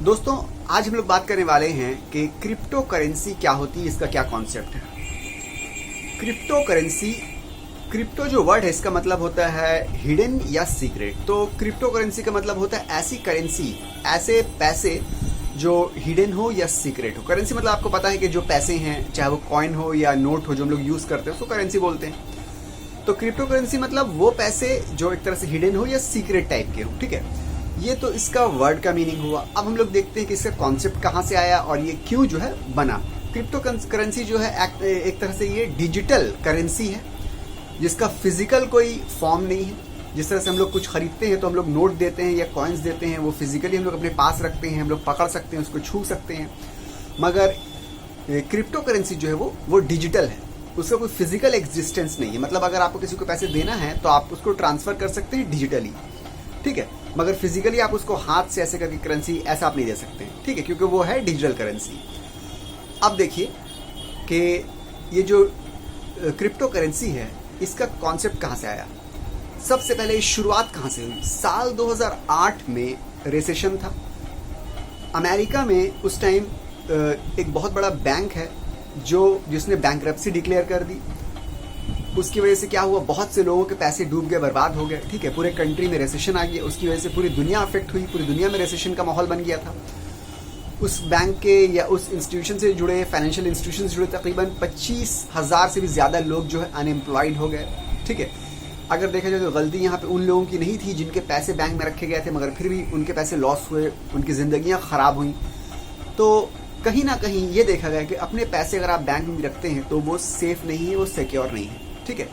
दोस्तों, आज हम लोग बात करने वाले हैं कि क्रिप्टो करेंसी क्या होती है, इसका क्या कॉन्सेप्ट है। क्रिप्टो करेंसी, क्रिप्टो जो वर्ड है इसका मतलब होता है हिडन या सीक्रेट। तो क्रिप्टो करेंसी का मतलब होता है ऐसी करेंसी, ऐसे पैसे जो हिडन हो या सीक्रेट हो। करेंसी मतलब आपको पता है कि जो पैसे हैं, चाहे वो कॉइन हो या नोट हो, जो हम लोग यूज करते हैं उसको करेंसी बोलते हैं। तो क्रिप्टो करेंसी मतलब वो पैसे जो एक तरह से हिडन हो या सीक्रेट टाइप के हो। ठीक है, ये तो इसका वर्ड का मीनिंग हुआ। अब हम लोग देखते हैं कि इसका कॉन्सेप्ट कहाँ से आया और ये क्यों जो है बना। क्रिप्टो करेंसी जो है एक तरह से ये डिजिटल करेंसी है जिसका फिजिकल कोई फॉर्म नहीं है। जिस तरह से हम लोग कुछ खरीदते हैं तो हम लोग नोट देते हैं या कॉइन्स देते हैं, वो फिजिकली हम लोग अपने पास रखते हैं, हम लोग पकड़ सकते हैं, उसको छू सकते हैं। मगर क्रिप्टो करेंसी जो है वो डिजिटल है, उसका कोई फिजिकल एग्जिस्टेंस नहीं है। मतलब अगर आपको किसी को पैसे देना है तो आप उसको ट्रांसफर कर सकते हैं डिजिटली, ठीक है, मगर फिजिकली आप उसको हाथ से ऐसे करके करेंसी ऐसा आप नहीं दे सकते हैं, ठीक है, क्योंकि वो है डिजिटल करेंसी। अब देखिए कि ये जो क्रिप्टो करेंसी है इसका कॉन्सेप्ट कहाँ से आया। सबसे पहले शुरुआत कहाँ से हुई। साल 2008 में रिसेशन था अमेरिका में। उस टाइम एक बहुत बड़ा बैंक है जिसने बैंकरप्सी डिक्लेयर कर दी। उसकी वजह से क्या हुआ, बहुत से लोगों के पैसे डूब गए, बर्बाद हो गए। ठीक है, पूरे कंट्री में रिसेशन आ गया। उसकी वजह से पूरी दुनिया अफेक्ट हुई, पूरी दुनिया में रिसेशन का माहौल बन गया था। उस बैंक के या उस इंस्टीट्यूशन से जुड़े, फाइनेंशियल इंस्टीट्यूशन से जुड़े तकरीबन 25,000 से भी ज़्यादा लोग जो है अनएम्प्लॉयड हो गए। ठीक है, अगर देखा जाए तो गलती यहाँ पे उन लोगों की नहीं थी जिनके पैसे बैंक में रखे गए थे, मगर फिर भी उनके पैसे लॉस हुए, उनकी ज़िंदगियाँ ख़राब हुई। तो कहीं ना कहीं ये देखा गया कि अपने पैसे अगर आप बैंक में भी रखते हैं तो वो सेफ़ नहीं है, वो सिक्योर नहीं है। ठीक है,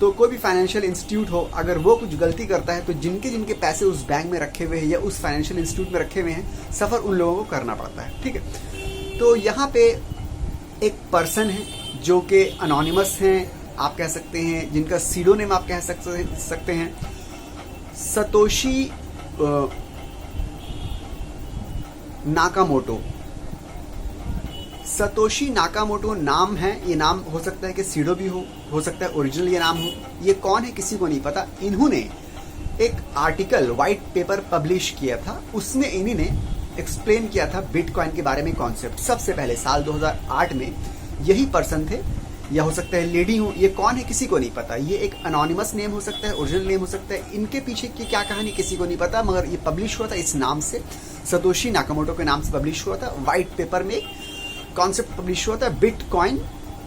तो कोई भी फाइनेंशियल इंस्टीट्यूट हो, अगर वो कुछ गलती करता है तो जिनके जिनके पैसे उस बैंक में रखे हुए हैं या उस फाइनेंशियल इंस्टीट्यूट में रखे हुए हैं, सफ़र उन लोगों को करना पड़ता है। ठीक है, तो यहाँ पे एक पर्सन है जो कि अनोनिमस हैं, आप कह सकते हैं, जिनका सीडोनेम आप कह सकते हैं, सतोशी नाकामोटो। सतोशी नाकामोटो नाम है। ये नाम हो सकता है कि सीडो भी हो सकता है ओरिजिनल ये नाम हो। ये कौन है किसी को नहीं पता। इन्होंने एक आर्टिकल, वाइट पेपर पब्लिश किया था, उसमें इन्हीं ने एक्सप्लेन किया था बिटकॉइन के बारे में कॉन्सेप्ट। सबसे पहले साल 2008 में यही पर्सन थे, या हो सकता है लेडी हो। ये कौन है किसी को नहीं पता। ये एक अनोनिमस नेम हो सकता है, ओरिजिनल नेम हो सकता है। इनके पीछे की क्या कहानी किसी को नहीं पता, मगर ये पब्लिश हुआ था इस नाम से, सतोशी नाकामोटो के नाम से पब्लिश हुआ था। वाइट पेपर में कॉन्सेप्ट पब्लिश हुआ था, bitcoin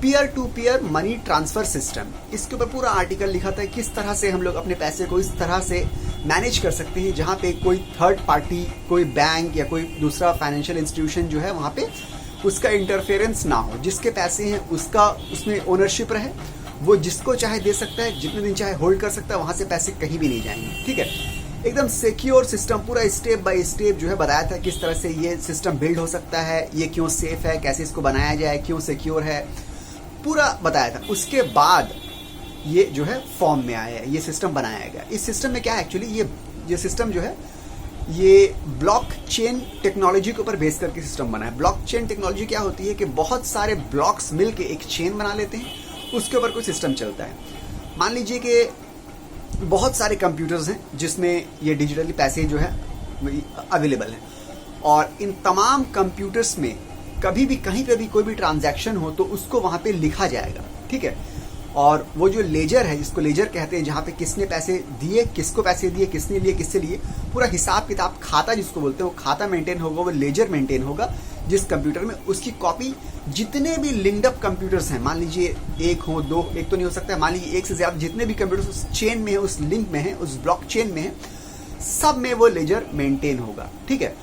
peer to peer money transfer system. इसके ऊपर पूरा आर्टिकल लिखा था किस तरह से हम लोग अपने पैसे को इस तरह से मैनेज कर सकते हैं जहां पे कोई थर्ड पार्टी, कोई बैंक या कोई दूसरा फाइनेंशियल इंस्टीट्यूशन जो है वहां पे उसका इंटरफेरेंस ना हो। जिसके पैसे हैं उसका उसमें ओनरशिप रहे, वो जिसको चाहे दे सकता है, जितने दिन चाहे होल्ड कर सकता है, वहां से पैसे कहीं भी नहीं जाएंगे। ठीक है, एकदम सिक्योर सिस्टम, पूरा स्टेप बाय स्टेप जो है बताया था किस तरह से ये सिस्टम बिल्ड हो सकता है, ये क्यों सेफ है, कैसे इसको बनाया जाए, क्यों सिक्योर है, पूरा बताया था। उसके बाद ये जो है फॉर्म में आया, ये सिस्टम बनाया गया। इस सिस्टम में क्या है एक्चुअली, ये सिस्टम जो है ये ब्लॉकचेन टेक्नोलॉजी के ऊपर बेस करके सिस्टम बना है। ब्लॉकचेन टेक्नोलॉजी क्या होती है कि बहुत सारे ब्लॉक्स मिलके एक चेन बना लेते हैं, उसके ऊपर कोई सिस्टम चलता है। मान लीजिए कि बहुत सारे कंप्यूटर्स हैं जिसमें ये डिजिटली पैसे जो है अवेलेबल हैं, और इन तमाम कंप्यूटर्स में कभी भी कहीं पे भी कोई भी ट्रांजैक्शन हो तो उसको वहां पे लिखा जाएगा। ठीक है, और वो जो लेजर है, जिसको लेजर कहते हैं, जहाँ पे किसने पैसे दिए, किसको पैसे दिए, किसने लिए, किससे लिए, पूरा हिसाब किताब, खाता जिसको बोलते हैं, वो खाता मेंटेन होगा, वो लेजर मेंटेन होगा जिस कंप्यूटर में। उसकी कॉपी जितने भी लिंक्ड अप कंप्यूटर्स हैं, मान लीजिए एक हो, दो, एक तो नहीं हो सकता है, मान लीजिए एक से ज्यादा, जितने भी कंप्यूटर्स उस चेन में है, उस लिंक में है, उस ब्लॉक चेन में है, सब में वो लेजर मेंटेन होगा। ठीक है,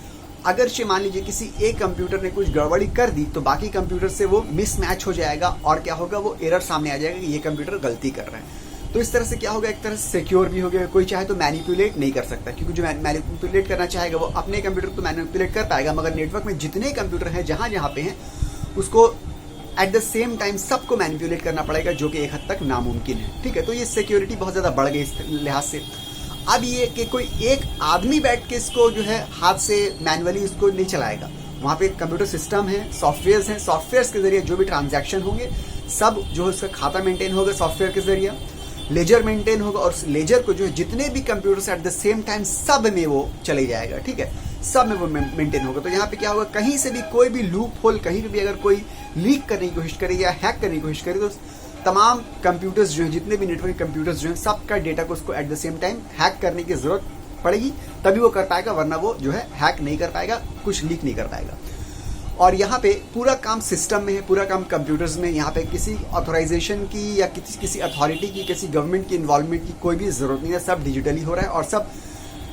अगर मान लीजिए किसी एक कंप्यूटर ने कुछ गड़बड़ी कर दी तो बाकी कंप्यूटर से वो मिसमैच हो जाएगा, और क्या होगा, वो एरर सामने आ जाएगा कि ये कंप्यूटर गलती कर रहा है। तो इस तरह से क्या होगा, एक तरह से सिक्योर भी हो गया। कोई चाहे तो मैनिपुलेट नहीं कर सकता, क्योंकि जो मैनिपुलेट करना चाहेगा वो अपने कंप्यूटर को मैनिपुलेट कर पाएगा, मगर नेटवर्क में जितने कंप्यूटर हैं जहां जहां पे हैं उसको एट द सेम टाइम सबको मैनिपुलेट करना पड़ेगा, जो कि एक हद तक नामुमकिन है। ठीक है, तो ये सिक्योरिटी बहुत ज्यादा बढ़ गई इस लिहाज से। अब ये कि कोई एक आदमी बैठ के इसको जो है हाथ से मैनुअली इसको नहीं चलाएगा। वहाँ पे कंप्यूटर सिस्टम है, सॉफ्टवेयर्स हैं, सॉफ्टवेयर्स के जरिए जो भी ट्रांजैक्शन होंगे सब जो है उसका खाता मेंटेन होगा सॉफ्टवेयर के जरिए, लेजर मेंटेन होगा, और लेजर को जो है जितने भी computers at the same time सब में वो चले जाएगा। ठीक है, सब में वो मेंटेन होगा। तो यहाँ पे क्या होगा, कहीं से भी कोई भी लूप होल, कहीं पे भी अगर कोई लीक करने की कोशिश करे या हैक करने की कोशिश करे तो तमाम कंप्यूटर्स जो हैं, जितने भी नेटवर्क कंप्यूटर्स जो हैं, सबका डेटा को उसको at the same time hack करने की जरूरत पड़ेगी, तभी वो कर पाएगा, वरना वो जो है हैक नहीं कर पाएगा, कुछ लीक नहीं कर पाएगा। और यहाँ पे पूरा काम सिस्टम में है, पूरा काम कंप्यूटर्स में। यहाँ पे किसी ऑथोराइजेशन की या किसी अथॉरिटी की, किसी गवर्नमेंट की इन्वॉल्वमेंट की कोई भी जरूरत नहीं है। सब डिजिटली हो रहा है और सब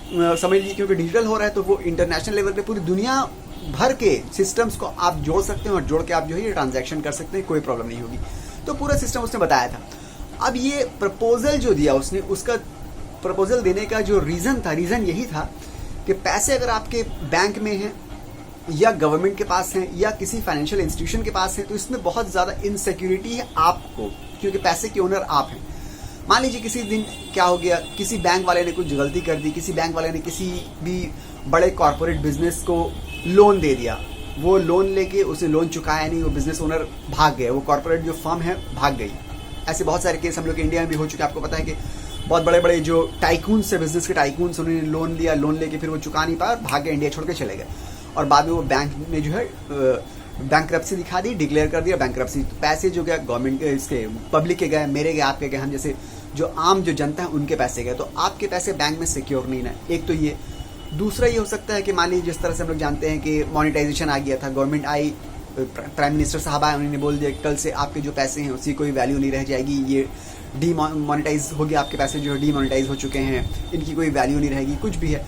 समझ लीजिए, क्योंकि डिजिटल हो रहा है तो वो इंटरनेशनल लेवल पे पूरी दुनिया भर के सिस्टम्स को आप जोड़ सकते हैं और जोड़ के आप जो है ये ट्रांजैक्शन कर सकते हैं, कोई प्रॉब्लम नहीं होगी। तो पूरा सिस्टम उसने बताया था। अब ये प्रपोजल जो दिया उसने, उसका प्रपोजल देने का जो रीजन यही था कि पैसे अगर आपके बैंक में हैं या गवर्नमेंट के पास हैं या किसी फाइनेंशियल इंस्टीट्यूशन के पास हैं, तो इसमें बहुत ज़्यादा इनसिक्योरिटी है आपको, क्योंकि पैसे के ओनर आप हैं। मान लीजिए किसी दिन क्या हो गया, किसी बैंक वाले ने कुछ गलती कर दी, किसी बैंक वाले ने किसी भी बड़े कॉर्पोरेट बिजनेस को लोन दे दिया, वो लोन लेके उसे लोन चुकाया नहीं, वो बिजनेस ओनर भाग गए, वो कॉर्पोरेट जो फर्म है भाग गई। ऐसे बहुत सारे केस हम लोग इंडिया में भी हो चुके हैं। आपको पता है कि बहुत बड़े बड़े जो टाइकून्स है, बिजनेस के टाइकून्स, उन्होंने लोन लिया, लोन लेके फिर वो चुका नहीं पाया और भाग गए, इंडिया छोड़ के चले गए। और बाद में वो बैंक ने जो है बैंकरप्सी दिखा दी, डिक्लेयर कर दिया बैंकरप्सी। पैसे जो गया गवर्नमेंट के, इसके पब्लिक के गए, मेरे गए, आपके गए, हम जैसे जो आम जो जनता है उनके पैसे गए। तो आपके पैसे बैंक में सिक्योर नहीं है। एक तो ये, दूसरा ये हो सकता है कि मान लीजिए जिस तरह से हम लोग जानते हैं कि मॉनिटाइजेशन आ गया था, गवर्नमेंट आई, प्राइम मिनिस्टर साहब आए, उन्होंने बोल दिया कल से आपके जो पैसे हैं उसकी कोई वैल्यू नहीं रह जाएगी, ये डीमोनेटाइज हो गया, आपके पैसे जो है डीमोनेटाइज हो चुके हैं, इनकी कोई वैल्यू नहीं रहेगी, कुछ भी है।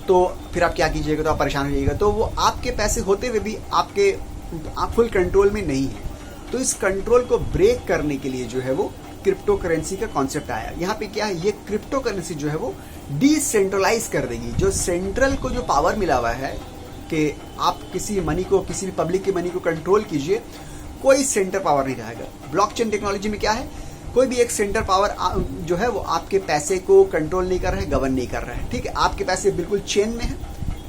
तो फिर आप क्या कीजिएगा, तो आप परेशान हो जाइएगा। तो वो आपके पैसे होते हुए भी आप फुल कंट्रोल में नहीं है। तो इस कंट्रोल को ब्रेक करने के लिए जो है वो क्रिप्टो करेंसी का कॉन्सेप्ट आया। यहाँ पे क्या है, ये क्रिप्टो करेंसी जो है वो डिसेंट्रलाइज कर देगी। जो सेंट्रल को जो पावर मिला हुआ है कि आप किसी मनी को, किसी भी पब्लिक की मनी को कंट्रोल कीजिए, कोई सेंटर पावर नहीं रहेगा। ब्लॉकचेन टेक्नोलॉजी में क्या है, कोई भी एक सेंटर पावर जो है वो आपके पैसे को कंट्रोल नहीं कर रहा है, गवर्न नहीं कर रहा है। ठीक है, आपके पैसे बिल्कुल चेन में है,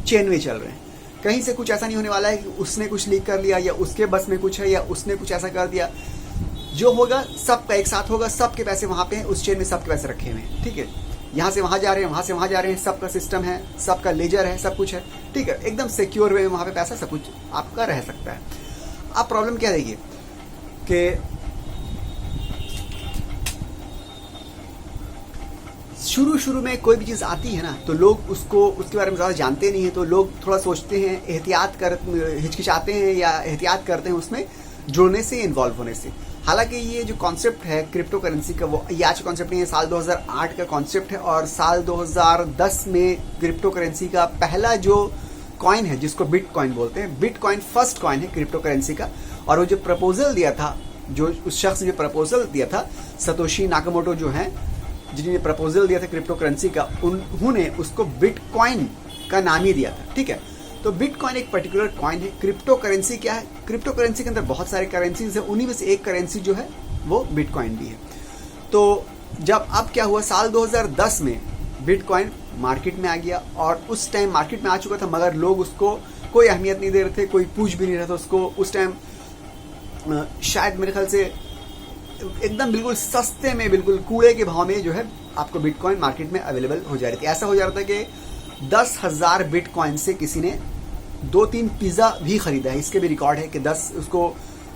चेन में चल रहे हैं। कहीं से कुछ ऐसा नहीं होने वाला है कि उसने कुछ लीक कर लिया या उसके बस में कुछ है या उसने कुछ ऐसा कर दिया। जो होगा सबका एक साथ होगा, सबके पैसे वहां पे हैं, उस चेन में सबके पैसे रखे हुए हैं। ठीक है, यहाँ से वहां जा रहे हैं, वहां से वहां जा रहे हैं, सबका सिस्टम है, सबका लेजर है, सब कुछ है। ठीक है, एकदम सिक्योर वे में वहां पे पैसा सब कुछ आपका रह सकता है। अब प्रॉब्लम क्या देखिए कि शुरू में कोई भी चीज़ आती है ना, तो लोग उसके बारे में ज़्यादा जानते नहीं हैं, तो लोग थोड़ा सोचते हैं, हिचकिचाते हैं या एहतियात करते हैं उसमें जुड़ने से, इन्वॉल्व होने से। हालांकि ये जो कॉन्सेप्ट है क्रिप्टो करेंसी का, वो ये आज का कॉन्सेप्ट नहीं है, साल 2008 का कॉन्सेप्ट है। और साल 2010 में क्रिप्टो करेंसी का पहला जो कॉइन है, जिसको बिटकॉइन बोलते हैं, बिटकॉइन फर्स्ट कॉइन है क्रिप्टो करेंसी का। और वो जो प्रपोजल दिया था, जो उस शख्स ने प्रपोजल दिया था, सतोशी नाकामोटो जो है, जिन्होंने प्रपोजल दिया था क्रिप्टो करेंसी का, उन्होंने उसको बिटकॉइन का नाम ही दिया था। ठीक है, तो बिटकॉइन एक पर्टिकुलर कॉइन है। क्रिप्टो करेंसी क्या है, क्रिप्टो करेंसी के अंदर बहुत सारे करेंसीज है, उन्हीं में से एक करेंसी जो है वो बिटकॉइन भी है। तो जब अब क्या हुआ, साल 2010 में बिटकॉइन मार्केट में आ गया और उस टाइम मार्केट में आ चुका था, मगर लोग उसको कोई अहमियत नहीं दे रहे थे, कोई पूछ भी नहीं रहा था उसको। उस टाइम शायद मेरे ख्याल से एकदम बिल्कुल सस्ते में, बिल्कुल कूड़े के भाव में जो है आपको बिटकॉइन मार्केट में अवेलेबल हो जा रही थी। ऐसा हो जा रहा था कि 10,000 बिटकॉइन से किसी ने 2-3 पिज़्ज़ा भी खरीदा है। इसके भी रिकॉर्ड है कि उसको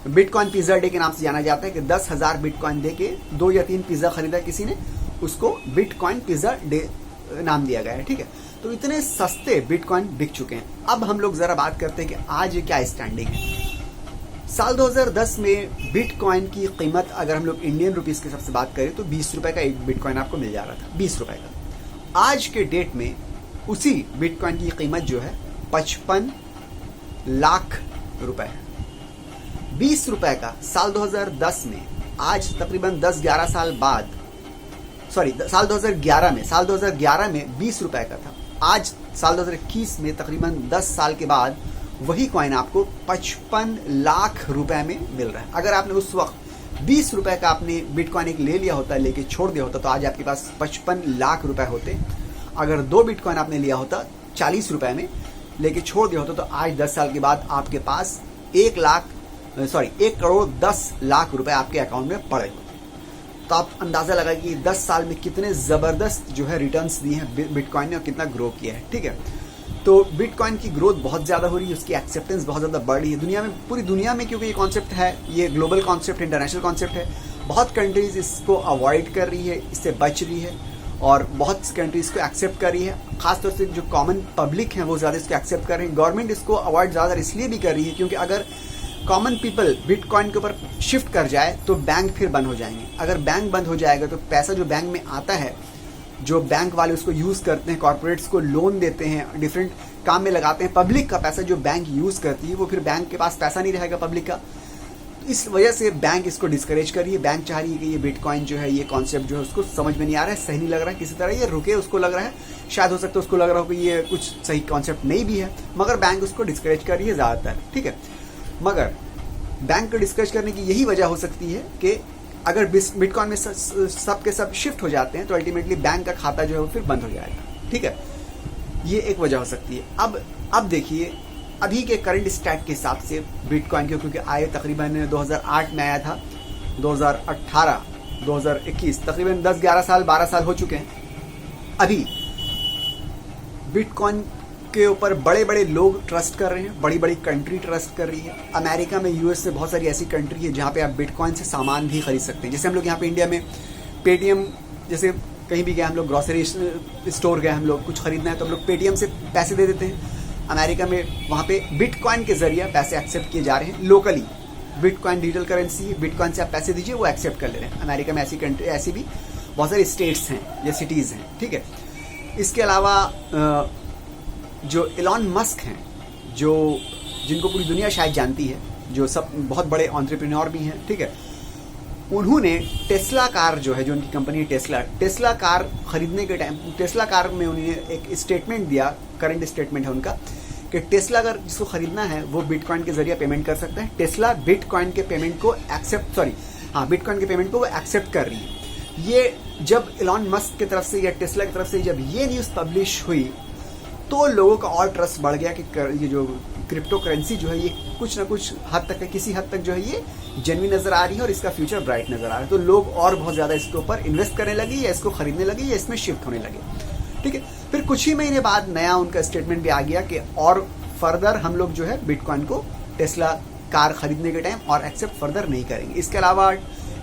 बिटकॉइन पिज़्ज़ा डे के नाम से जाना जाता है कि 10,000 बिटकॉइन दे के 2 या 3 पिज़्ज़ा खरीदा किसी ने, उसको बिटकॉइन पिज़्ज़ा डे नाम दिया गया है। ठीक है, तो इतने सस्ते बिटकॉइन बिक चुके हैं। अब हम लोग जरा बात करते हैं कि आज क्या स्टैंडिंग है। साल 2010 में बिटकॉइन की कीमत अगर हम लोग इंडियन रुपीस के हिसाब से बात करें तो 20 रुपए का एक बिटकॉइन आपको मिल जा रहा था, 20 रुपए का। आज के डेट में उसी बिटकॉइन की कीमत जो है 55 लाख रुपए है। 20 रुपए का साल 2010 में, आज तकरीबन 10-11 साल बाद, साल 2011 में 20 रुपए का था। आज साल 2021 में तकरीबन 10 साल के बाद वही कॉइन आपको 55 लाख रुपए में मिल रहा है। अगर आपने उस वक्त 20 रुपए का आपने बिटकॉइन एक ले लिया होता, लेके छोड़ दिया होता, तो आज आपके पास 55 लाख रुपए होते। अगर 2 बिटकॉइन आपने लिया होता 40 रुपए में, लेके छोड़ दिया होता, तो आज 10 साल के बाद आपके पास 1 करोड़ 10 लाख रुपए आपके अकाउंट में पड़े होते। तो आप अंदाजा लगा कि 10 साल में कितने जबरदस्त जो है रिटर्न्स दिए हैं बिटकॉइन ने और कितना ग्रो किया है। ठीक है, तो बिटकॉइन की ग्रोथ बहुत ज़्यादा हो रही है, उसकी एक्सेप्टेंस बहुत ज़्यादा बढ़ रही है दुनिया में, पूरी दुनिया में, क्योंकि ये कॉन्सेप्ट है, ये ग्लोबल कॉन्सेप्ट, इंटरनेशनल कॉन्सेप्ट है। बहुत कंट्रीज इसको अवॉइड कर रही है, इससे बच रही है, और बहुत कंट्रीज को एक्सेप्ट कर रही है। खासतौर से जो कॉमन पब्लिक है वो ज़्यादा इसको एक्सेप्ट कर रहे हैं। गवर्नमेंट इसको अवॉइड ज़्यादा इसलिए भी कर रही है क्योंकि अगर कॉमन पीपल बिटकॉइन के ऊपर शिफ्ट कर जाए तो बैंक फिर बंद हो जाएंगे। अगर बैंक बंद हो जाएगा तो पैसा जो बैंक में आता है, जो बैंक वाले उसको यूज़ करते हैं, कॉर्पोरेट्स को लोन देते हैं, डिफरेंट काम में लगाते हैं, पब्लिक का पैसा जो बैंक यूज़ करती है वो फिर बैंक के पास पैसा नहीं रहेगा पब्लिक का। इस वजह से बैंक इसको डिस्करेज कर रही है। बैंक चाह रही है कि ये बिटकॉइन जो है, ये कॉन्सेप्ट जो है उसको समझ में नहीं आ रहा है, सही नहीं लग रहा है, किसी तरह ये रुके, उसको लग रहा है, शायद हो सकता है उसको लग रहा हो कि ये कुछ सही कॉन्सेप्ट नहीं भी है, मगर बैंक उसको डिस्करेज कर रही है ज़्यादातर, ठीक है। मगर बैंक को डिस्करेज करने की यही वजह हो सकती है कि अगर बिटकॉइन में सब के सब शिफ्ट हो जाते हैं तो अल्टीमेटली बैंक का खाता जो है वो फिर बंद हो जाएगा, ठीक है। ये एक वजह हो सकती है। अब देखिए, अभी के करंट स्टैट के हिसाब से बिटकॉइन के, क्योंकि आए तकरीबन 2008 में आया था, 2018, 2021, तकरीबन 10, 11 साल, 12 साल हो चुके हैं। अभी बिटकॉइन के ऊपर बड़े बड़े लोग ट्रस्ट कर रहे हैं, बड़ी बड़ी कंट्री ट्रस्ट कर रही है। अमेरिका में, यूएस से बहुत सारी ऐसी कंट्री है जहाँ पे आप बिटकॉइन से सामान भी खरीद सकते हैं। जैसे हम लोग यहाँ पे इंडिया में पेटीएम, जैसे कहीं भी गए हम लोग, ग्रोसरी स्टोर गए हम लोग, कुछ खरीदना है तो हम लोग पेटीएम से पैसे दे देते हैं। अमेरिका में वहाँ पे बिटकॉइन के जरिए पैसे एक्सेप्ट किए जा रहे हैं लोकली। बिटकॉइन डिजिटल करेंसी है, बिटकॉइन से आप पैसे दीजिए, वो एक्सेप्ट कर ले रहे हैं। अमेरिका में ऐसी कंट्री, ऐसी भी बहुत सारी स्टेट्स हैं या सिटीज़ हैं, ठीक है। इसके अलावा जो एलॉन मस्क हैं, जिनको पूरी दुनिया शायद जानती है, जो सब बहुत बड़े एंटरप्रेन्योर भी हैं, ठीक है, उन्होंने टेस्ला कार जो है, जो उनकी कंपनी है टेस्ला कार खरीदने के टाइम, टेस्ला कार में उन्होंने एक स्टेटमेंट दिया, करंट स्टेटमेंट है उनका, कि टेस्ला अगर जिसको खरीदना है वो बिटकॉइन के जरिए पेमेंट कर सकता है। टेस्ला बिटकॉइन के पेमेंट को बिटकॉइन के पेमेंट को वो एक्सेप्ट कर रही है। ये जब एलॉन मस्क की तरफ से या टेस्ला की तरफ से जब ये न्यूज़ पब्लिश हुई तो लोगों का और ट्रस्ट बढ़ गया कि ये जो क्रिप्टो करेंसी जो है ये कुछ ना कुछ हद तक, किसी हद तक जो है ये जेन्युइन नजर आ रही है और इसका फ्यूचर ब्राइट नजर आ रहा है। तो लोग और बहुत ज़्यादा इसके ऊपर इन्वेस्ट करने लगे या इसको खरीदने लगे या इसमें शिफ्ट होने लगे, ठीक है। फिर कुछ ही महीने बाद नया उनका स्टेटमेंट भी आ गया कि और फर्दर हम लोग जो है बिटकॉइन को टेस्ला कार खरीदने के टाइम और एक्सेप्ट फर्दर नहीं करेंगे। इसके अलावा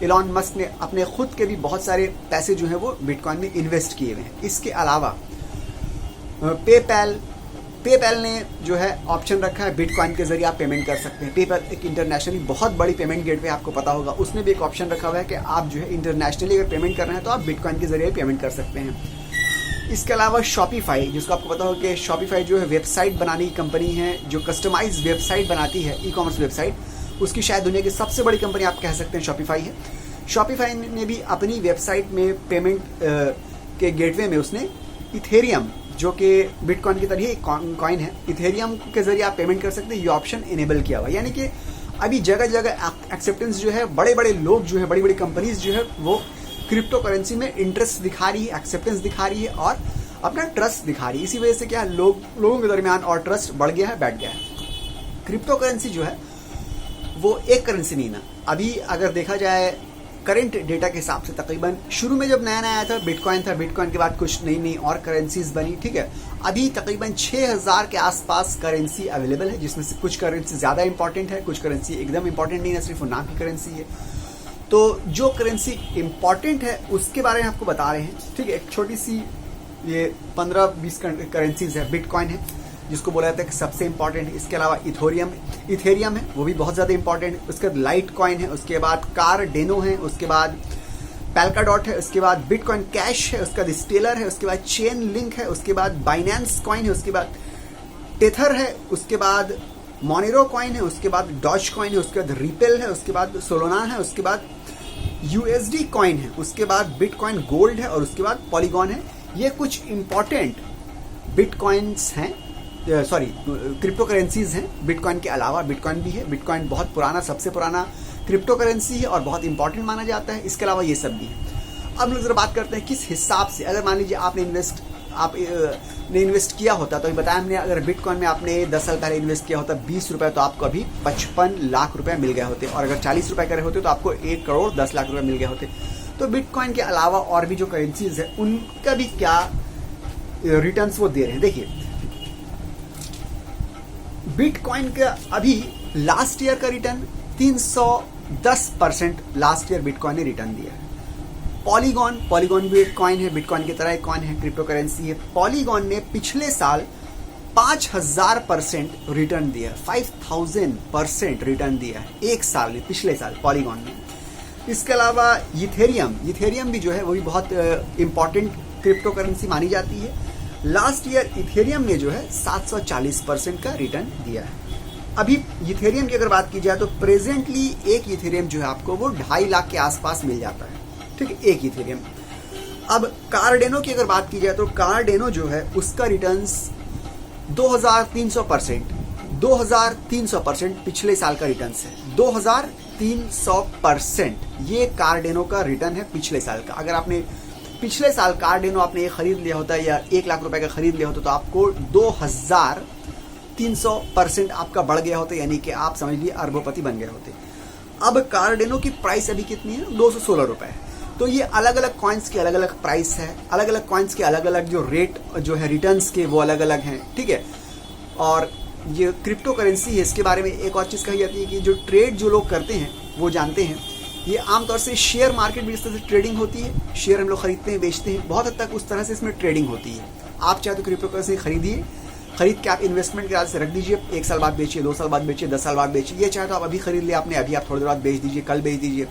एलॉन मस्क ने अपने खुद के भी बहुत सारे पैसे जो है वो बिटकॉइन में इन्वेस्ट किए हुए हैं। इसके अलावा पेपैल ने जो है ऑप्शन रखा है, बिटकॉइन के जरिए आप पेमेंट कर सकते हैं। पेपैल एक इंटरनेशनली बहुत बड़ी पेमेंट गेटवे, आपको पता होगा, उसने भी एक ऑप्शन रखा हुआ है कि आप जो है इंटरनेशनली अगर पेमेंट कर रहे हैं तो आप बिटकॉइन के जरिए पेमेंट कर सकते हैं। इसके अलावा शॉपिफाई, जिसको आपको पता होगा कि शॉपिफाई जो है वेबसाइट बनाने की कंपनी है, जो कस्टमाइज वेबसाइट बनाती है, ई कॉमर्स वेबसाइट, उसकी शायद दुनिया की सबसे बड़ी कंपनी आप कह सकते हैं शॉपिफाई है। शॉपिफाई ने भी अपनी वेबसाइट में पेमेंट के गेटवे में उसने इथेरियम, जो कि बिटकॉइन की तरह ही कॉइन है, इथेरियम के जरिए आप पेमेंट कर सकते हैं, ये ऑप्शन इनेबल किया हुआ है। यानी कि अभी जगह जगह एक्सेप्टेंस जो है, बड़े बड़े लोग जो है, बड़ी बड़ी कंपनीज जो है वो क्रिप्टो करेंसी में इंटरेस्ट दिखा रही है, एक्सेप्टेंस दिखा रही है और अपना ट्रस्ट दिखा रही है। इसी वजह से क्या लोगों के दरमियान और ट्रस्ट बढ़ गया है, बैठ गया है। क्रिप्टो करेंसी जो है वो एक करेंसी नहीं ना, अभी अगर देखा जाए करंट डेटा के हिसाब से तकरीबन शुरू में जब नया आया था बिटकॉइन था, बिटकॉइन के बाद कुछ नई और करेंसीज बनी, ठीक है। अभी तकरीबन 6000 के आसपास करेंसी अवेलेबल है, जिसमें से कुछ करेंसी ज़्यादा इंपॉर्टेंट है, कुछ करेंसी एकदम इंपॉर्टेंट नहीं है, सिर्फ वो नाम की करेंसी है। तो जो करेंसी इंपॉर्टेंट है उसके बारे में आपको बता रहे हैं, ठीक है। एक छोटी सी ये 15-20 करेंसीज है। बिटकॉइन है जिसको बोला जाता है कि सबसे इंपॉर्टेंट है। इसके अलावा इथेरियम है, वो भी बहुत ज़्यादा इंपॉर्टेंट है। उसके बाद लाइट कॉइन है, उसके बाद कार्डेनो है, उसके बाद पैल्काडॉट है, उसके बाद बिटकॉइन कैश है, उसके बाद स्टेलर है, उसके बाद चेन लिंक है, उसके बाद बाइनेंस कॉइन है, उसके बाद टेथर है, उसके बाद मोनेरो कॉइन है, उसके बाद डॉज कॉइन है, उसके बाद रिपेल है, उसके बाद सोलोना है, उसके बाद यूएसडी कॉइन है, उसके बाद बिटकॉइन गोल्ड है और उसके बाद पॉलीगॉन है। ये कुछ इंपॉर्टेंट बिटकॉइंस हैं, सॉरी क्रिप्टो करेंसीज हैं। बिटकॉइन के अलावा बिटकॉइन भी है। बिटकॉइन बहुत पुराना, सबसे पुराना क्रिप्टो करेंसी है और बहुत इंपॉर्टेंट माना जाता है। इसके अलावा ये सब भी है। अब लोग जरा बात करते हैं किस हिसाब से, अगर मान लीजिए आपने इन्वेस्ट किया होता, तो अभी बताया हमने, अगर बिटकॉइन में आपने 10 साल पहले इन्वेस्ट किया होता 20 रुपये, तो आपको अभी 55 लाख रुपए मिल गए होते, और अगर 40 रुपये करे होते तो आपको 1 करोड़ 10 लाख रुपए मिल गए होते। तो बिटकॉइन के अलावा और भी जो करेंसीज है उनका भी क्या रिटर्न्स वो दे रहे हैं। देखिए बिटकॉइन का अभी लास्ट ईयर का रिटर्न 310% लास्ट ईयर बिटकॉइन ने रिटर्न दिया है। पॉलीगॉन भी एक कॉइन है, बिटकॉइन की तरह एक कॉइन है, क्रिप्टो करेंसी है। पॉलीगॉन ने पिछले साल 5000% रिटर्न दिया, 5000% रिटर्न दिया है एक साल में, पिछले साल पॉलीगॉन ने। इसके अलावा इथेरियम भी जो है वो भी बहुत इंपॉर्टेंट क्रिप्टो करेंसी मानी जाती है। लास्ट ईयर इथेरियम ने जो है 740% का रिटर्न दिया है। अभी इथेरियम की अगर बात की जाए तो प्रेजेंटली एक इथेरियम जो है आपको वो 2.5 लाख के आसपास मिल जाता है, ठीक है, एक इथेरियम। अब कार्डेनो की अगर बात की जाए तो कार्डेनो जो है उसका रिटर्न्स 2300% पिछले साल का रिटर्न है। 2300% ये कार्डेनो का रिटर्न है पिछले साल का। अगर आपने पिछले साल कार्डेनो आपने ये खरीद लिया होता या 1 लाख रुपए का खरीद लिया होता तो आपको 2300% आपका बढ़ गया होता, यानी कि आप समझ लीजिए अरबोपति बन गए होते। अब कार्डेनो की प्राइस अभी कितनी है? 216 रुपए। तो ये अलग अलग कॉइन्स की अलग अलग प्राइस है, अलग अलग कॉइन्स के अलग अलग जो रेट जो है रिटर्न्स के वो अलग अलग हैं, ठीक है। और ये क्रिप्टो करेंसी है, इसके बारे में एक और चीज़ कही जाती है कि जो ट्रेड जो लोग करते हैं वो जानते हैं, ये आमतौर से शेयर मार्केट में जिस तरह से ट्रेडिंग होती है, शेयर हम लोग खरीदते हैं बेचते हैं, बहुत हद तक उस तरह से इसमें ट्रेडिंग होती है। आप चाहे तो क्रिप्टो करेंसी खरीदिए, खरीद के आप इन्वेस्टमेंट के बाद से रख दीजिए, 1 साल बाद बेचिए, 2 साल बाद बेचिए, 10 साल बाद बेचिए। ये चाहे तो आप अभी खरीद लिया आपने, अभी आप थोड़ी देर बाद बेच दीजिए, कल बेच दीजिए।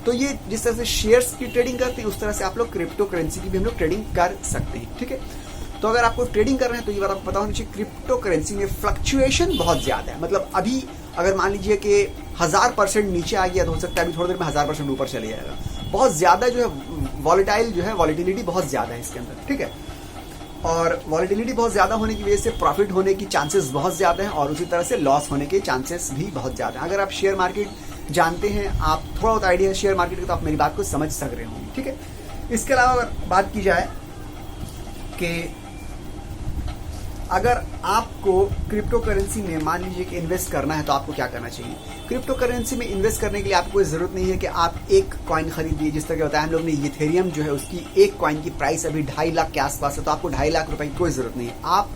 तो ये जिस तरह से शेयर्स की ट्रेडिंग करते हैं उस तरह से आप लोग क्रिप्टो करेंसी की भी हम लोग ट्रेडिंग कर सकते हैं, ठीक है। तो अगर आपको ट्रेडिंग कर रहे हैं तो ये बात आपको पता होनी चाहिए, क्रिप्टो करेंसी में फ्लक्चुएशन बहुत ज्यादा है। मतलब अभी अगर मान लीजिए कि 1000% नीचे आ गया तो हो सकता है अभी थोड़ी देर में 1000% ऊपर चले जाएगा। बहुत ज्यादा जो है वॉलेटाइल जो है, वॉलेटिलिटी बहुत ज्यादा है इसके अंदर, ठीक है। और वॉलेटिलिटी बहुत ज्यादा होने की वजह से प्रॉफिट होने की चांसेस बहुत ज्यादा हैं और उसी तरह से लॉस होने के चांसेस भी बहुत ज्यादा हैं। अगर आप शेयर मार्केट जानते हैं, आप थोड़ा बहुत आइडिया है शेयर मार्केट का, तो आप मेरी बात को समझ सक रहे होंगे, ठीक है। इसके अलावा अगर बात की जाए कि अगर आपको क्रिप्टो करेंसी में मान लीजिए कि इन्वेस्ट करना है तो आपको क्या करना चाहिए। क्रिप्टो करेंसी में इन्वेस्ट करने के लिए आपको कोई जरूरत नहीं है कि आप एक कॉइन खरीदिए। जिस तरह के बताया हम लोग ने, इथेरियम जो है उसकी एक कॉइन की प्राइस अभी 2.5 लाख के आसपास है, तो आपको 2.5 लाख रुपए की कोई जरूरत नहीं है। आप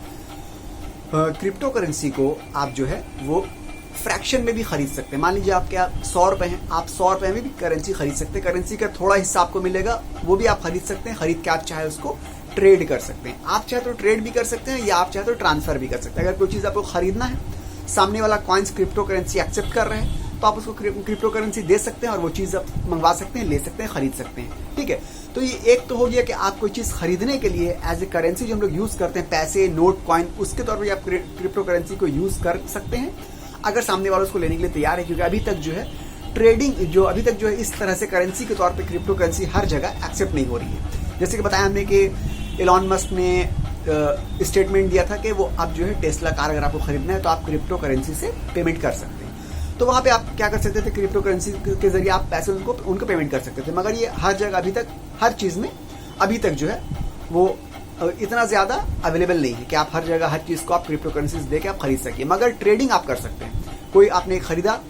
क्रिप्टो करेंसी को आप जो है वो फ्रैक्शन में भी खरीद सकते हैं। मान लीजिए आपके 100 रुपए हैं, आप 100 रुपए में भी करेंसी खरीद सकते हैं। करेंसी का थोड़ा हिस्सा आपको मिलेगा, वो भी आप खरीद सकते हैं। खरीद के आप चाहे उसको ट्रेड कर सकते हैं। आप चाहे तो ट्रेड भी कर सकते हैं या आप चाहे तो ट्रांसफर भी कर सकते हैं। अगर कोई चीज आपको खरीदना है, सामने वाला कॉइन्स क्रिप्टो करेंसी एक्सेप्ट कर रहे हैं, तो आप उसको क्रिप्टो करेंसी दे सकते हैं और वो चीज आप मंगवा सकते हैं, ले सकते हैं, खरीद सकते हैं, ठीक है। तो ये एक तो हो गया कि आप कोई चीज खरीदने के लिए एज ए करेंसी जो हम लोग यूज करते हैं, पैसे, नोट, कॉइन, उसके तौर पर आप क्रिप्टो करेंसी को यूज कर सकते हैं अगर सामने वाला उसको लेने के लिए तैयार है। क्योंकि अभी तक जो है ट्रेडिंग जो अभी तक जो है इस तरह से करेंसी के तौर पे क्रिप्टो करेंसी हर जगह एक्सेप्ट नहीं हो रही है। जैसे कि बताया हमने कि एलॉन मस्क ने स्टेटमेंट दिया था कि वो अब जो है टेस्ला कार अगर आपको खरीदना है तो आप क्रिप्टो करेंसी से पेमेंट कर सकते हैं। तो वहां पे आप क्या कर सकते थे, क्रिप्टो करेंसी के जरिए आप पैसे उनको पेमेंट कर सकते थे। मगर ये हर जगह अभी तक हर चीज में अभी तक जो है वो इतना ज्यादा अवेलेबल नहीं है कि आप हर जगह हर चीज को आप क्रिप्टो करेंसी दे के आप खरीद सकिए। मगर ट्रेडिंग आप कर सकते हैं। कोई आपने खरीदा,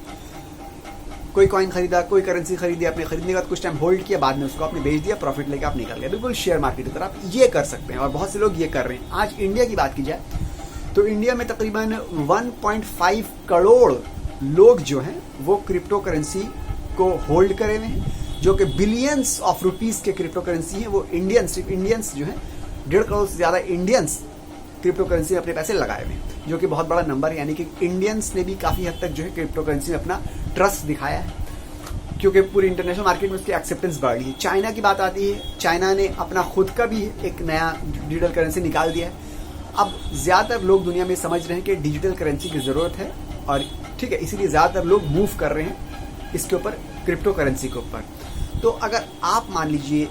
कोई कॉइन खरीदा, कोई करेंसी खरीदी, आपने खरीदने के बाद कुछ टाइम होल्ड किया, बाद में उसको आपने बेच दिया, प्रॉफिट लेके आप निकल गए। बिल्कुल शेयर मार्केट की तरह आप ये कर सकते हैं और बहुत से लोग ये कर रहे हैं। आज इंडिया की बात की जाए तो इंडिया में तकरीबन 1.5 करोड़ लोग जो हैं वो क्रिप्टो करेंसी को होल्ड करे हुए हैं, जो कि बिलियंस ऑफ रुपीज के क्रिप्टो करेंसी है। वो इंडियंस जो है 1.5 करोड़ से ज्यादा इंडियंस क्रिप्टो करेंसी में अपने पैसे लगाए हुए हैं, जो कि बहुत बड़ा नंबर है। यानी कि इंडियंस ने भी काफी हद तक जो है क्रिप्टो करेंसी में अपना ट्रस्ट दिखाया है, क्योंकि पूरी इंटरनेशनल मार्केट में उसकी एक्सेप्टेंस बढ़ रही है। चाइना की बात आती है, चाइना ने अपना खुद का भी एक नया डिजिटल करेंसी निकाल दिया है। अब ज्यादातर लोग दुनिया में समझ रहे हैं कि डिजिटल करेंसी की जरूरत है और ठीक है, इसीलिए ज्यादातर लोग मूव कर रहे हैं इसके ऊपर, क्रिप्टो करेंसी के ऊपर। तो अगर आप मान लीजिए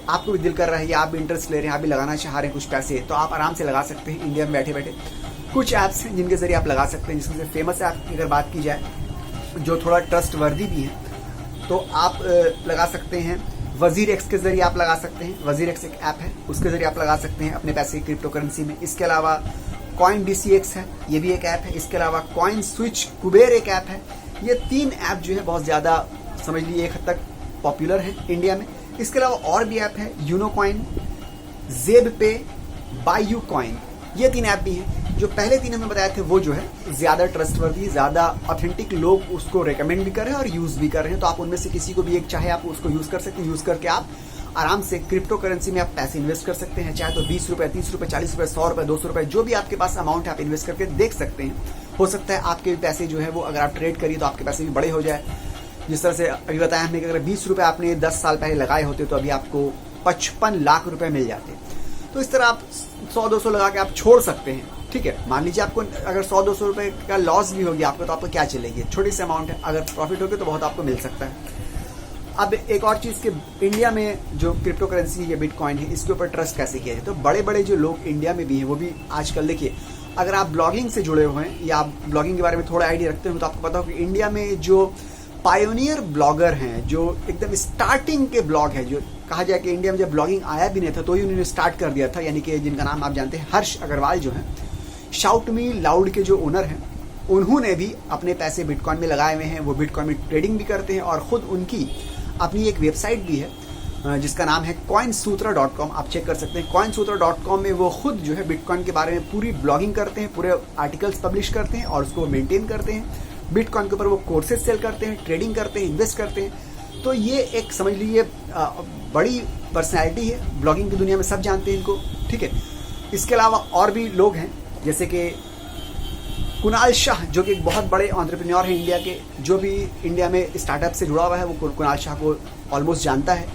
आपको भी दिल कर रहा है या आप भी इंटरेस्ट ले रहे हैं, आप भी लगाना चाह रहे हैं कुछ पैसे, तो आप आराम से लगा सकते हैं इंडिया में बैठे बैठे। कुछ ऐप्स हैं जिनके जरिए आप लगा सकते हैं, जिसमें से फेमस ऐप की अगर बात की जाए जो थोड़ा ट्रस्ट वर्दी भी है, तो आप लगा सकते हैं। वजीर एक्स के जरिए आप लगा सकते हैं। वजीर एक्स एक ऐप है, उसके जरिए आप लगा सकते हैं अपने पैसे क्रिप्टो करेंसी में। इसके अलावा कॉइन DCX है, ये भी एक ऐप है। इसके अलावा कॉइन स्विच कुबेर एक ऐप है। ये 3 ऐप जो है बहुत ज्यादा समझ लीजिए एक हद तक पॉपुलर है इंडिया में। इसके अलावा और भी ऐप है, यूनो कॉइन, जेब पे, बायू कॉइन, ये 3 ऐप भी हैं। जो पहले 3 हमें बताए थे वो जो है ज्यादा ट्रस्टवर्दी, ज्यादा ऑथेंटिक लोग उसको रेकमेंड भी कर रहे हैं और यूज भी कर रहे हैं। तो आप उनमें से किसी को भी एक चाहे आप उसको यूज कर सकते हैं। यूज करके आप आराम से क्रिप्टो करेंसी में आप पैसे इन्वेस्ट कर सकते हैं, चाहे तो 20 रुपए, 30 रुपए, 40 रुपए, 100 रुपए, 200 रुपए, जो भी आपके पास अमाउंट है आप इन्वेस्ट करके देख सकते हैं। हो सकता है आपके पैसे जो है वो अगर आप ट्रेड करिए तो आपके पैसे भी बड़े हो जाए। जिस तरह से अभी बताया हमने कि अगर 20 रुपए आपने 10 साल पहले लगाए होते तो अभी आपको 55 लाख रुपए मिल जाते। तो इस तरह आप 100-200 लगा के आप छोड़ सकते हैं। ठीक है, मान लीजिए आपको अगर 100-200 रुपए का लॉस भी हो गया आपको, तो आपको क्या चलेगी, छोटी सी अमाउंट है। अगर प्रॉफिट हो गया तो बहुत आपको मिल सकता है। अब एक और चीज के इंडिया में जो क्रिप्टो करेंसी या बिटकॉइन है, इसके ऊपर ट्रस्ट कैसे किया जाए। तो बड़े बड़े जो लोग इंडिया में भी हैं वो भी आजकल देखिए, अगर आप ब्लॉगिंग से जुड़े हुए हैं या आप ब्लॉगिंग के बारे में थोड़ा आइडिया रखते हो तो आपको पता हो कि इंडिया में जो पायोनियर ब्लॉगर हैं, जो एकदम स्टार्टिंग के ब्लॉग है, जो कहा जाए कि इंडिया में जब ब्लॉगिंग आया भी नहीं था तो ही उन्होंने स्टार्ट कर दिया था, यानी कि जिनका नाम आप जानते हैं हर्ष अग्रवाल जो है, शाउट मी लाउड के जो ओनर हैं, उन्होंने भी अपने पैसे बिटकॉइन में लगाए हुए हैं। वो बिटकॉइन में ट्रेडिंग भी करते हैं और खुद उनकी अपनी एक वेबसाइट भी है जिसका नाम है coinsutra.com। आप चेक कर सकते हैं। coinsutra.com में वो खुद जो है बिटकॉइन के बारे में पूरी ब्लॉगिंग करते हैं, पूरे आर्टिकल्स पब्लिश करते हैं और उसको मेंटेन करते हैं। बिटकॉइन के ऊपर वो कोर्सेज सेल करते हैं, ट्रेडिंग करते हैं, इन्वेस्ट करते हैं। तो ये एक समझ लीजिए बड़ी पर्सनैलिटी है, ब्लॉगिंग की दुनिया में सब जानते हैं इनको। ठीक है, इसके अलावा और भी लोग हैं जैसे कि कुणाल शाह, जो कि एक बहुत बड़े एंटरप्रेन्योर हैं इंडिया के, जो भी इंडिया में स्टार्टअप से जुड़ा हुआ है वो कुणाल शाह को ऑलमोस्ट जानता है।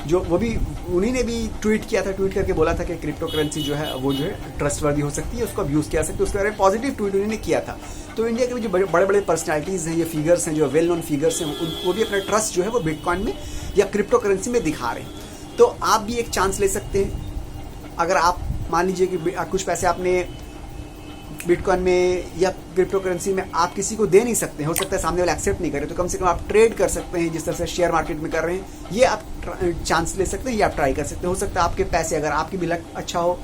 जो वो भी उन्हीं ने भी ट्वीट किया था, ट्वीट करके बोला था कि क्रिप्टो करेंसी जो है वो जो है ट्रस्टवर्दी हो सकती है, उसको अब यूज़ किया सकते, उसके बारे में पॉजिटिव ट्वीट उन्होंने किया था। तो इंडिया के भी जो बड़े बड़े पर्सनैलिटीज़ हैं, ये फिगर्स हैं, जो वेल नोन फिगर्स हैं, उनको भी अपना ट्रस्ट जो है वो बिटकॉइन में या क्रिप्टो करेंसी में दिखा रहे हैं। तो आप भी एक चांस ले सकते हैं। अगर आप मान लीजिए कि कुछ पैसे आपने बिटकॉइन में या क्रिप्टो करेंसी में आप किसी को दे नहीं सकते, हो सकता है सामने वाले एक्सेप्ट नहीं करे, तो कम से कम आप ट्रेड कर सकते हैं जिस तरह से शेयर मार्केट में कर रहे हैं। ये आप चांस ले सकते हैं, ये आप ट्राई कर सकते हैं। हो सकता है आपके पैसे, अगर आपकी भी लक अच्छा हो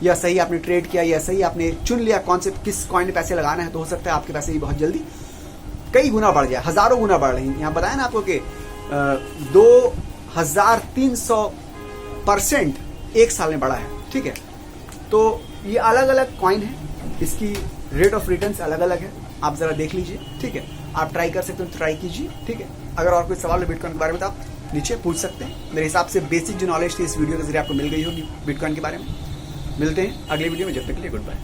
या सही आपने ट्रेड किया या सही आपने चुन लिया कौन से किस कॉइन में पैसे लगाना है, तो हो सकता है आपके पैसे भी बहुत जल्दी कई गुना बढ़ जाए, हजारों गुना बढ़ रही है। यहाँ बताया ना आपको कि 2300% एक साल में बढ़ा है। ठीक है, तो ये अलग अलग कॉइन है, इसकी रेट ऑफ रिटर्न्स अलग अलग है, आप जरा देख लीजिए। ठीक है, आप ट्राई कर सकते हो, ट्राई कीजिए। ठीक है, अगर और कोई सवाल है बिटकॉइन के बारे में तो आप नीचे पूछ सकते हैं। मेरे हिसाब से बेसिक जो नॉलेज थी इस वीडियो के जरिए आपको मिल गई होगी बिटकॉइन के बारे में। मिलते हैं अगले वीडियो में, जब तक के लिए गुड बाय।